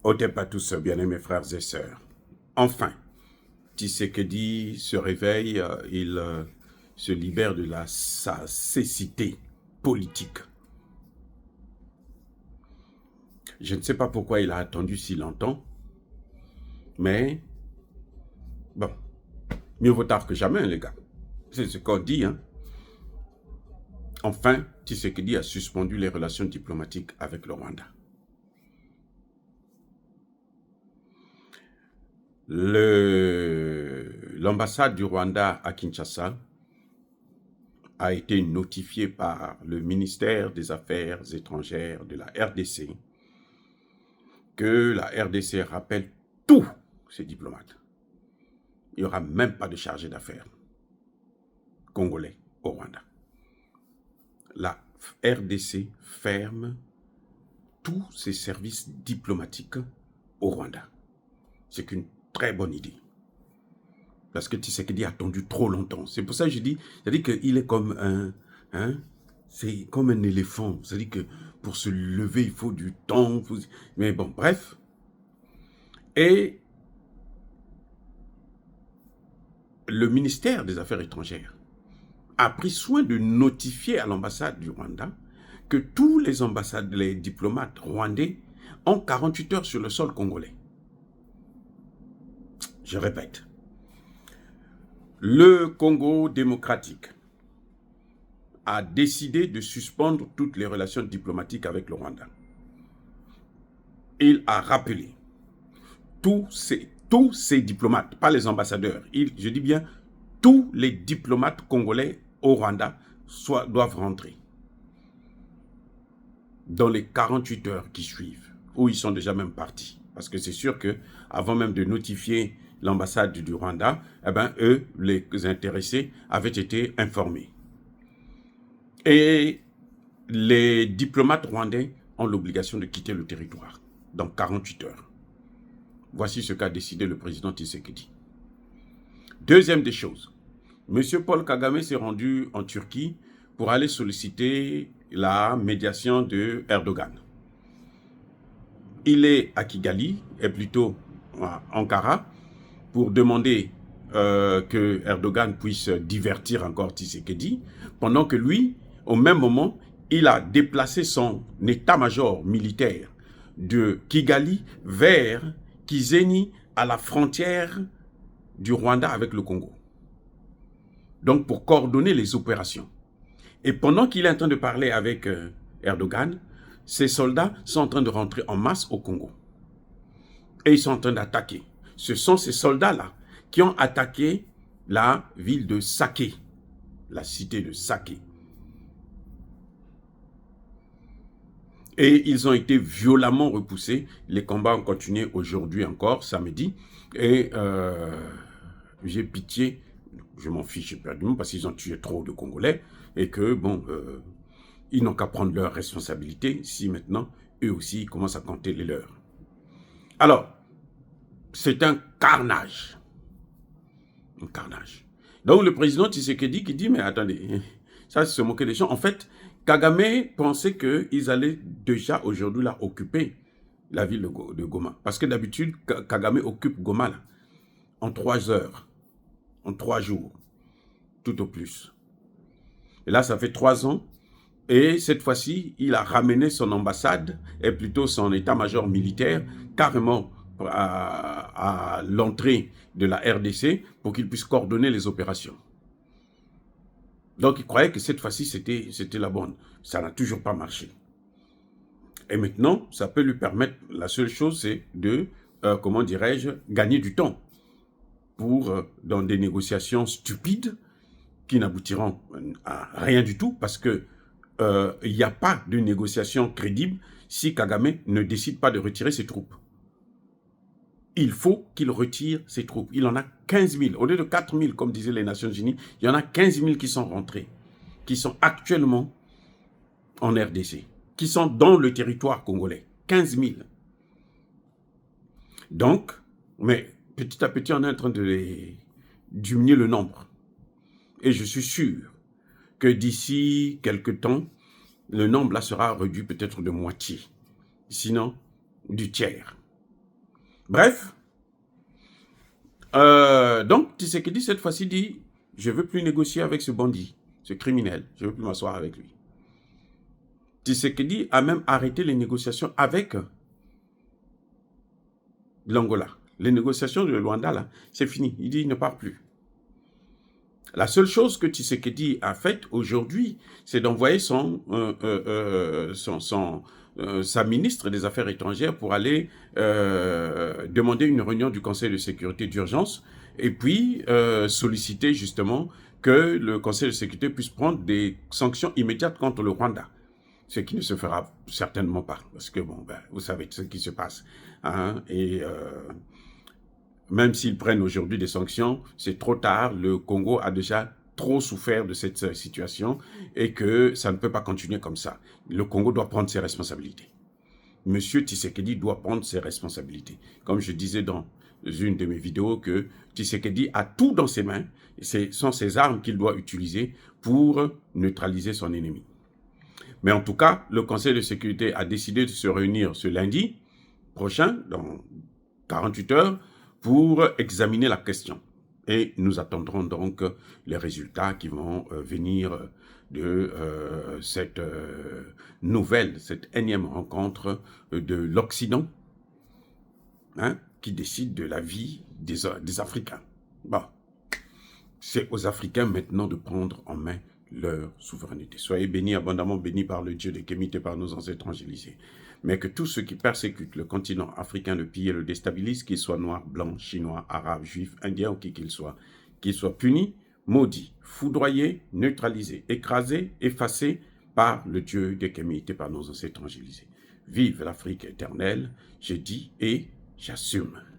Otep à tous, bien-aimés frères et sœurs. Enfin, Tshisekedi se réveille, il se libère de sa cécité politique. Je ne sais pas pourquoi il a attendu si longtemps, mais bon, mieux vaut tard que jamais, les gars. C'est ce qu'on dit, hein. Enfin, Tshisekedi a suspendu les relations diplomatiques avec le Rwanda. L'ambassade du Rwanda à Kinshasa a été notifiée par le ministère des Affaires étrangères de la RDC que la RDC rappelle tous ses diplomates. Il n'y aura même pas de chargé d'affaires congolais au Rwanda. La RDC ferme tous ses services diplomatiques au Rwanda. C'est une très bonne idée. Parce que Tshisekedi a attendu trop longtemps. C'est pour ça que je dis, c'est-à-dire qu'il est comme c'est comme un éléphant. C'est-à-dire que pour se lever, il faut du temps. Mais bon, bref. Et le ministère des Affaires étrangères a pris soin de notifier à l'ambassade du Rwanda que tous les diplomates rwandais ont 48 heures sur le sol congolais. Je répète, le Congo démocratique a décidé de suspendre toutes les relations diplomatiques avec le Rwanda. Il a rappelé tous ces diplomates, pas les ambassadeurs, je dis bien tous les diplomates congolais au Rwanda doivent rentrer dans les 48 heures qui suivent, où ils sont déjà même partis. Parce que c'est sûr qu'avant même de notifier l'ambassade du Rwanda, eh ben, eux, les intéressés, avaient été informés. Et les diplomates rwandais ont l'obligation de quitter le territoire dans 48 heures. Voici ce qu'a décidé le président Tshisekedi. Deuxième des choses, M. Paul Kagame s'est rendu en Turquie pour aller solliciter la médiation de Erdogan. Il est à Kigali, et plutôt à Ankara, pour demander que Erdogan puisse divertir encore Tshisekedi, pendant que lui, au même moment, il a déplacé son état-major militaire de Kigali vers Kisenyi, à la frontière du Rwanda avec le Congo. Donc pour coordonner les opérations. Et pendant qu'il est en train de parler avec Erdogan, ces soldats sont en train de rentrer en masse au Congo. Et ils sont en train d'attaquer. Ce sont ces soldats-là qui ont attaqué la ville de Saké, la cité de Saké. Et ils ont été violemment repoussés. Les combats ont continué aujourd'hui encore, samedi. Et j'ai pitié, je m'en fiche éperdument parce qu'ils ont tué trop de Congolais. Et que, bon, ils n'ont qu'à prendre leurs responsabilités si maintenant, eux aussi, ils commencent à compter les leurs. Alors, c'est un carnage. Un carnage. Donc le président Tshisekedi qui dit, mais attendez, ça c'est se moquer des gens. En fait, Kagame pensait qu'ils allaient déjà aujourd'hui là occuper la ville de Goma. Parce que d'habitude, Kagame occupe Goma là, en 3 heures, en 3 jours, tout au plus. Et là, ça fait 3 ans. Et cette fois-ci, il a ramené son ambassade, et plutôt son état-major militaire, carrément à l'entrée de la RDC pour qu'il puisse coordonner les opérations. Donc, il croyait que cette fois-ci, c'était la bonne. Ça n'a toujours pas marché. Et maintenant, ça peut lui permettre, la seule chose, c'est de, comment dirais-je, gagner du temps pour, dans des négociations stupides qui n'aboutiront à rien du tout parce que il n'y a pas de négociation crédible si Kagame ne décide pas de retirer ses troupes. Il faut qu'il retire ses troupes. Il en a 15 000. Au lieu de 4 000, comme disaient les Nations Unies, il y en a 15 000 qui sont rentrés, qui sont actuellement en RDC, qui sont dans le territoire congolais. 15 000. Donc, mais petit à petit, on est en train de diminuer le nombre. Et je suis sûr que d'ici quelques temps, le nombre là sera réduit peut-être de moitié, sinon du tiers. Bref, donc Tshisekedi cette fois-ci dit, je ne veux plus négocier avec ce bandit, ce criminel, je ne veux plus m'asseoir avec lui. Tshisekedi a même arrêté les négociations avec l'Angola. Les négociations de Luanda, là, c'est fini. Il dit, il ne part plus. La seule chose que Tshisekedi a faite aujourd'hui, c'est d'envoyer sa ministre des Affaires étrangères pour aller demander une réunion du Conseil de sécurité d'urgence et puis solliciter justement que le Conseil de sécurité puisse prendre des sanctions immédiates contre le Rwanda. Ce qui ne se fera certainement pas, parce que, bon, ben, vous savez ce qui se passe. Hein, et même s'ils prennent aujourd'hui des sanctions, c'est trop tard. Le Congo a déjà trop souffert de cette situation et que ça ne peut pas continuer comme ça. Le Congo doit prendre ses responsabilités. Monsieur Tshisekedi doit prendre ses responsabilités. Comme je disais dans une de mes vidéos que Tshisekedi a tout dans ses mains, ce sont ses armes qu'il doit utiliser pour neutraliser son ennemi. Mais en tout cas, le Conseil de sécurité a décidé de se réunir ce lundi prochain, dans 48 heures, pour examiner la question. Et nous attendrons donc les résultats qui vont venir de cette nouvelle, cette énième rencontre de l'Occident, hein, qui décide de la vie des Africains. Bon, c'est aux Africains maintenant de prendre en main leur souveraineté. Soyez bénis, abondamment bénis par le Dieu de Kémite et par nos ancêtres angélisés. Mais que tous ceux qui persécutent le continent africain, le pillent et le déstabilisent, qu'ils soient noirs, blancs, chinois, arabes, juifs, indiens ou qui qu'ils soient punis, maudits, foudroyés, neutralisés, écrasés, effacés par le Dieu de Kémite et par nos ancêtres angélisés. Vive l'Afrique éternelle, je dis et j'assume.